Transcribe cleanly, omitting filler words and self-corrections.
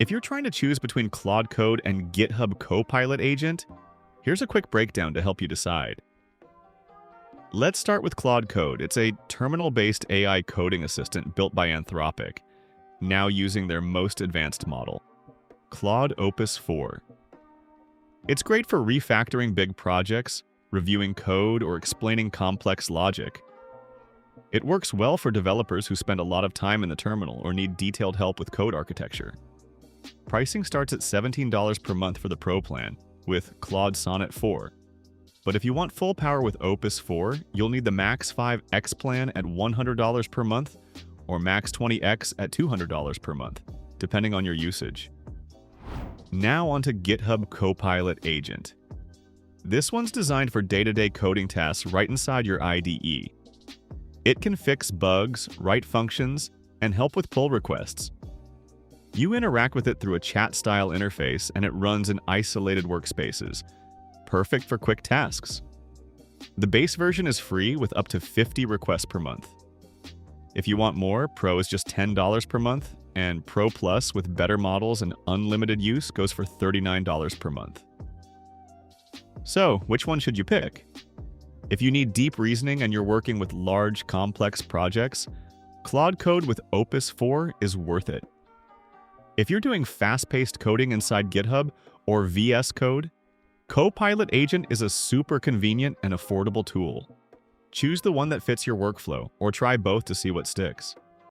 If you're trying to choose between Claude Code and GitHub Copilot Agent, here's a quick breakdown to help you decide. Let's start with Claude Code. It's a terminal-based AI coding assistant built by Anthropic, now using their most advanced model, Claude Opus 4. It's great for refactoring big projects, reviewing code, or explaining complex logic. It works well for developers who spend a lot of time in the terminal or need detailed help with code architecture. Pricing starts at $17 per month for the Pro plan, with Claude Sonnet 4. But if you want full power with Opus 4, you'll need the Max 5 X plan at $100 per month or Max 20X at $200 per month, depending on your usage. Now onto GitHub Copilot Agent. This one's designed for day-to-day coding tasks right inside your IDE. It can fix bugs, write functions, and help with pull requests. You interact with it through a chat-style interface, and it runs in isolated workspaces, perfect for quick tasks. The base version is free with up to 50 requests per month. If you want more, Pro is just $10 per month, and Pro Plus with better models and unlimited use goes for $39 per month. So, which one should you pick? If you need deep reasoning and you're working with large, complex projects, Claude Code with Opus 4 is worth it. If you're doing fast-paced coding inside GitHub or VS Code, Copilot Agent is a super convenient and affordable tool. Choose the one that fits your workflow, or try both to see what sticks.